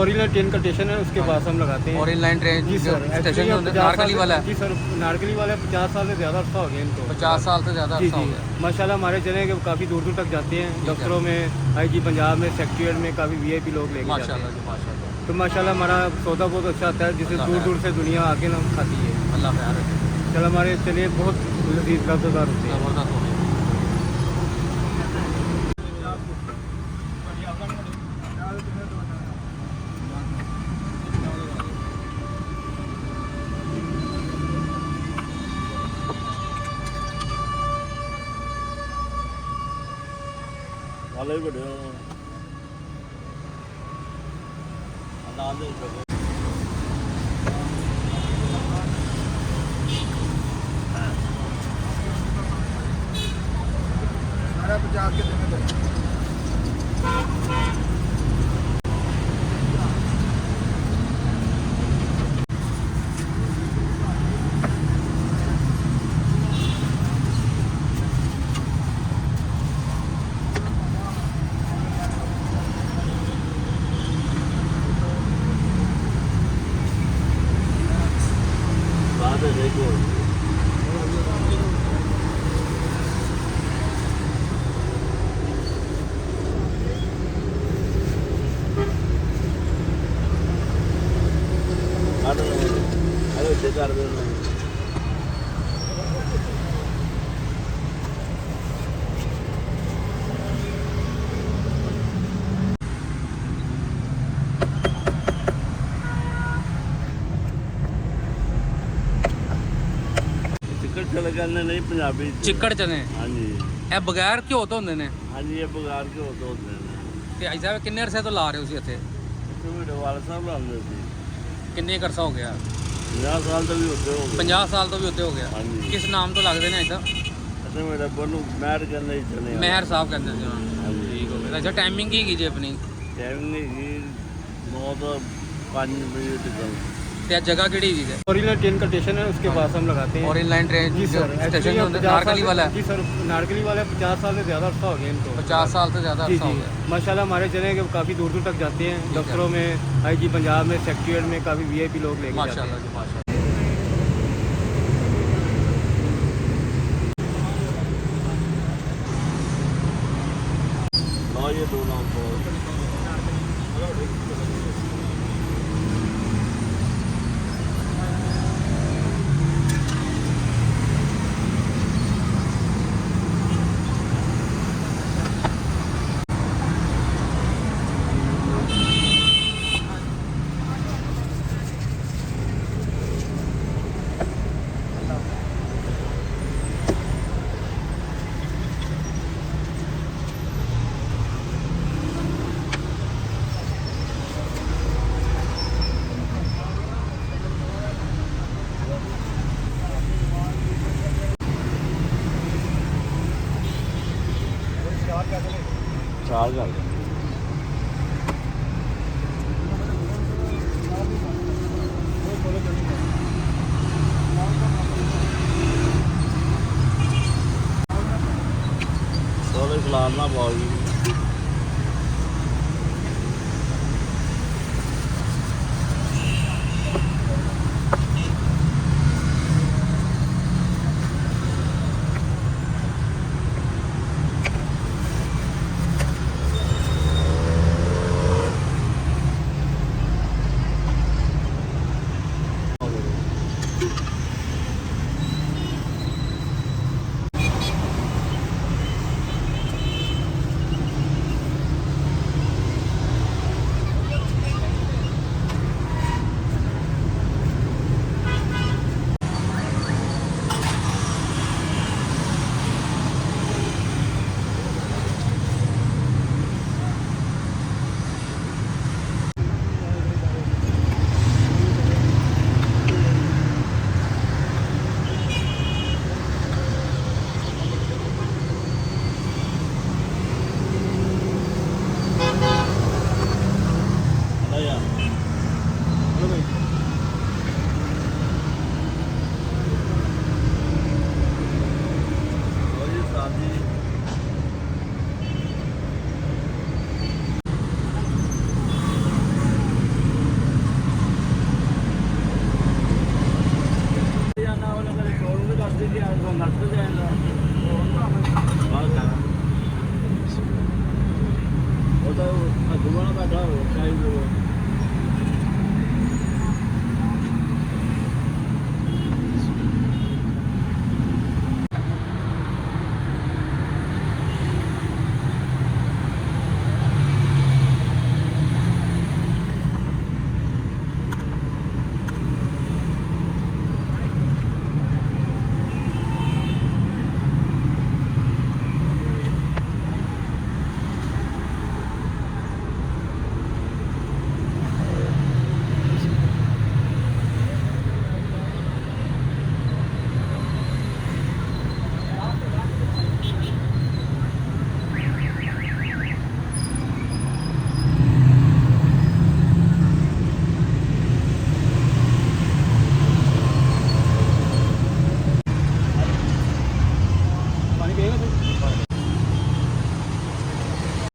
Original train का station है, उसके पास हम लगाते हैं। और इनलाइन ट्रेन जी सर, स्टेशन जो नारकली वाला है जी सर, नारकली वाला 50 साल से ज़्यादा अर्सा हो गया इनको। 50 साल से ज़्यादा जी अर्सा हो जी, गया। माशाल्लाह हमारे चले कि काफ़ी दूर दूर तक जाते हैं, है। दफ्तरों में, IG पंजाब में, सेक्रेटरीट में काफ़ी VIP लोग लेके जाते माशाल्लाह हैं। जी माशाल्लाह। तो माशाल्लाह हमारा सौदा बहुत अच्छा आता है, जिससे अल्लाह दूर खैर दूर से दुनिया आके ना खाती है। अल्लाह ख्याल रखे। चल हमारे चलिए बहुत लजीज लज़्ज़तदार होते हैं। ज़बरदस्त हो गया। वाले बड़े अंदाज सारा 50 के देने दो। बाद में देखो अरे बेकार दे ਚਲੇ ਜਾਂਦੇ ਨਹੀਂ ਪੰਜਾਬੀ ਚਿੱਕੜ ਚਨੇ हाँ जी ਇਹ ਬਗੈਰ ਘਿਓ ਤੋਂ ਹੁੰਦੇ ਨੇ। हाँ जी ये ਬਗਾਰ ਕੇ ਹੋ ਦੋ ਦਿਨ ਤੇ ਭਾਈ ਸਾਹਿਬ ਕਿੰਨੇ ਅਰਸੇ ਤੋਂ ਲਾ ਰਹੇ ਹੋ ਸੀ ਇੱਥੇ? ਇੱਥੇ ਮੇਰੇ ਵਾਲ ਸਾਹਿਬ ਲਾਉਂਦੇ ਸੀ ਕਿੰਨੇ ਕੁ ਅਰਸਾ ਹੋ ਗਿਆ? 50 ਸਾਲ ਤੋਂ ਵੀ ਉੱਤੇ ਹੋ ਗਏ 50 ਸਾਲ ਤੋਂ ਵੀ ਉੱਤੇ ਹੋ ਗਿਆ। ਹਾਂਜੀ। ਕਿਸ ਨਾਮ ਤੋਂ ਲੱਗਦੇ ਨੇ ਇੱਦਾਂ? ਅਤੇ ਮੇਰੇ ਬੰਨੂ ਮੈਰ ਕਹਿੰਦੇ ਹੀ ਚਲੇ ਮਹਿਰ ਸਾਹਿਬ ਕਹਿੰਦੇ ਸੀ ਉਹਨਾਂ ਨੂੰ। ਹਾਂਜੀ। ਠੀਕ ਹੋ ਗਿਆ। ਅੱਛਾ ਟਾਈਮਿੰਗ ਕੀ ਜੀ ਆਪਣੀ? ਟਾਈਮ ਨਹੀਂ ਜੀ 9 ਤੋਂ 5 ਵਜੇ ਤੱਕ ਤੇ ਇਹ ਜਗ੍ਹਾ ਕਿਹੜੀ ਜੀ ਹੈ? ओरिजिनल ट्रेन का स्टेशन है, उसके पास हम लगाते हैं। और इनलाइन ट्रेन जी जो सर, स्टेशन जो 50 नारकली साल वाला से- है जी सर, नारकली वाला 50 साल से ज़्यादा अर्सा हो गया इनको। 50 साल से ज़्यादा जी अर्सा हो जी, गया। माशाल्लाह हमारे चले कि काफ़ी दूर दूर तक जाते हैं, है। दफ्तरों में, IG पंजाब में, सेक्रेटरीट में काफ़ी VIP लोग लेके जाते हैं। माशाल्लाह जी माशाल्लाह। ਲਓ ਇਹ ਦੋ ਨਾਮ ਤੋਂ ਚਾਰ ਕਰ ਦੇ ਸੋਲੇ ਖਲਾਰ ਨਾ ਪਾਓ ਜੀ